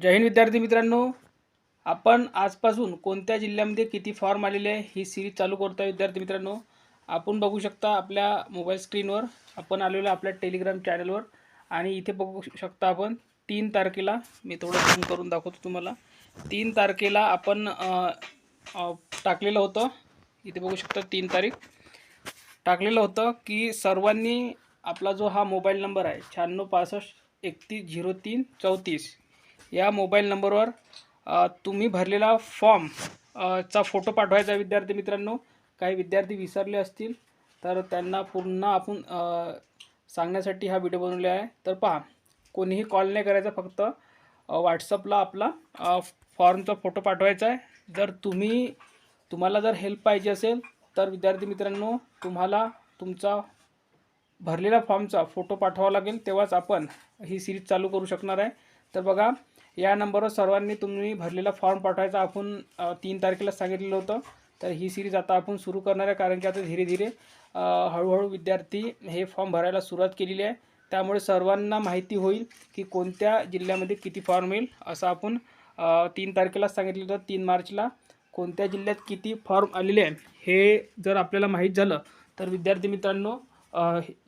जय हिंद विद्यार्थी मित्रांनो, आपण आजपासून कोणत्या जिल्ह्यामध्ये किती फॉर्म आलेले आहे ही सिरीज चालू करतो आहे. विद्यार्थी मित्रांनो, आपण बघू शकता आपल्या मोबाईल स्क्रीनवर आपण आलेलो आपल्या टेलिग्राम चॅनलवर आणि इथे बघू शकता आपण 3 तारखेला मी थोडं झूम करून दाखवतो तुम्हाला. 3 तारखेला आपण टाकलेलं होतं. इथे बघू शकता 3 तारीख टाकलेलं होतं की सर्वांनी आपला जो हा मोबाईल नंबर आहे 9665310334 या मोबाईल नंबरवर तुम्ही भरलेला फॉर्म चा फोटो पाठवायचा आहे. विद्यार्थी मित्रांनो, काही विद्यार्थी विसरले असतील तर त्यांना पुन्हा आपण सांगण्यासाठी हा व्हिडिओ बनवला आहे. तर पहा, कोणीही कॉल नाही करायचा, फक्त व्हॉट्सअपला आपला फॉर्मचा फोटो पाठवायचा आहे. जर तुम्हाला जर हेल्प पाहिजे असेल तर विद्यार्थी मित्रांनो, तुम्हाला तुमचा भरलेला फॉर्मचा फोटो पाठवावा लागेल, तेव्हाच आपण ही सिरीज चालू करू शकणार आहे. तर बघा, या नंबरवर सर्वांनी तुम्ही भरलेला फॉर्म पाठवायचा. आपण 3 तारखेला सांगितलेलं होतं. तर ही सिरीज आता आपण सुरू करणार आहे, कारण की आता धीरे धीरे हळूहळू विद्यार्थी हे फॉर्म भरायला सुरुवात केलेली आहे. त्यामुळे सर्वांना माहिती होईल की कोणत्या जिल्ह्यामध्ये किती फॉर्म येईल. असं आपण 3 तारखेला सांगितलेलं होतं. 3 मार्चला कोणत्या जिल्ह्यात किती फॉर्म आलेले आहे हे जर आपल्याला माहीत झालं तर विद्यार्थी मित्रांनो,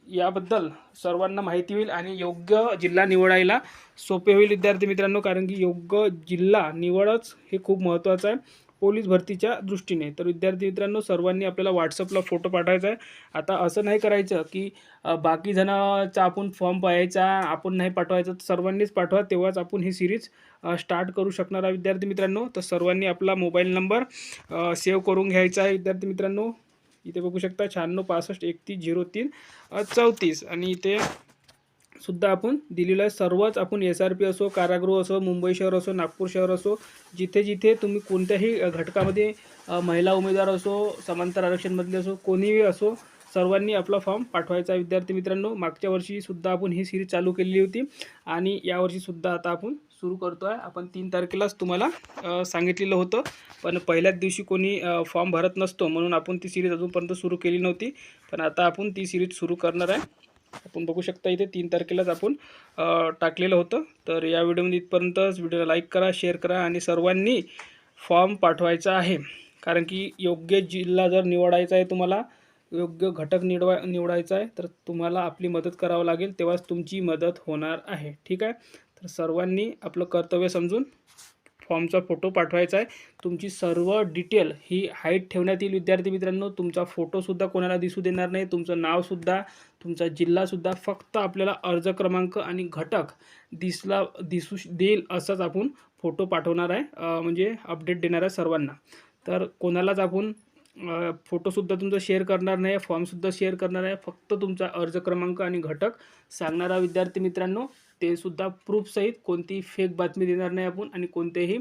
याबद्दल सर्वांना माहिती होईल आणि योग्य जिल्हा निवडायला सोपे होईल विद्यार्थी मित्रांनो, कारण की योग्य जिल्हा निवडच हे खूप महत्त्वाचं आहे पोलीस भरतीच्या दृष्टीने. तर विद्यार्थी मित्रांनो, सर्वांनी आपल्याला व्हॉट्सअपला फोटो पाठवायचा आहे. आता असं नाही करायचं की बाकी जणांचा आपण फॉर्म पाहायचा, आपण नाही पाठवायचं. तर सर्वांनीच पाठवा, तेव्हाच आपण ही सिरीज स्टार्ट करू शकणार आहे विद्यार्थी मित्रांनो. तर सर्वांनी आपला मोबाईल नंबर सेव्ह करून घ्यायचा आहे विद्यार्थी मित्रांनो. इथे बघू शकता 9665310334 आणि इथे सुद्धा आपण दिलेलं आहे. सर्वच आपण SRP असो, कारागृह असो, मुंबई शहर असो, नागपूर शहर असो, जिथे जिथे तुम्ही कोणत्याही घटकामध्ये महिला उमेदवार असो, समांतर आरक्षणमधले असो, कोणीही असो, सर्वांनी आपला फॉर्म पाठवायचा आहे विद्यार्थी मित्रांनो. मागच्या वर्षीसुद्धा आपण ही सिरीज चालू केलेली होती आणि यावर्षीसुद्धा आता आपण सुरू करतो आहे. आपण 3 तारखेलाच तुम्हाला सांगितलेलं होतं, पण पहिल्याच दिवशी कोणी फॉर्म भरत नसतो म्हणून आपण ती सिरीज अजूनपर्यंत सुरू केली नव्हती. पण आता आपण ती सिरीज सुरू करणार आहे. आपण बघू शकता इथे 3 तारखेलाच आपण टाकलेलं होतं. तर या व्हिडिओमध्ये इथपर्यंतच. व्हिडिओला लाईक करा, शेअर करा आणि सर्वांनी फॉर्म पाठवायचा आहे, कारण की योग्य जिल्हा जर निवडायचा आहे, तुम्हाला योग्य घटक निवडायचा आहे, तर तुम्हाला आपली मदत करावं लागेल, तेव्हाच तुमची मदत होणार आहे. ठीक आहे. तर सर्वांनी आपलं कर्तव्य समजून फॉर्मचा फोटो पाठवायचा आहे. तुमची सर्व डिटेल ही हाईड ठेवण्यात येईल विद्यार्थी मित्रांनो. तुमचा फोटोसुद्धा कोणाला दिसू देणार नाही, तुमचं नावसुद्धा, तुमचा जिल्हासुद्धा. फक्त आपल्याला अर्ज क्रमांक आणि घटक दिसू देईल असंच आपण फोटो पाठवणार आहे, म्हणजे अपडेट देणार आहे सर्वांना. तर कोणालाच आपण फोटोसुद्धा तुमचा शेअर करणार नाही, फॉर्मसुद्धा शेअर करणार आहे. फक्त तुमचा अर्ज क्रमांक आणि घटक सांगणारा विद्यार्थी मित्रांनो, ते सुद्धा प्रूफसहित. कोणतीही फेक बातमी देणार नाही आपण आणि कोणतेही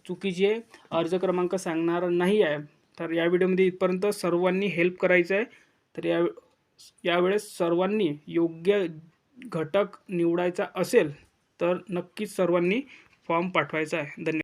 चुकीचे अर्ज क्रमांक सांगणार नाही आहे. तर या व्हिडिओमध्ये इथपर्यंत. सर्वांनी हेल्प करायचं आहे. तर यावेळेस सर्वांनी योग्य घटक निवडायचा असेल तर नक्कीच सर्वांनी फॉर्म पाठवायचा आहे. धन्यवाद.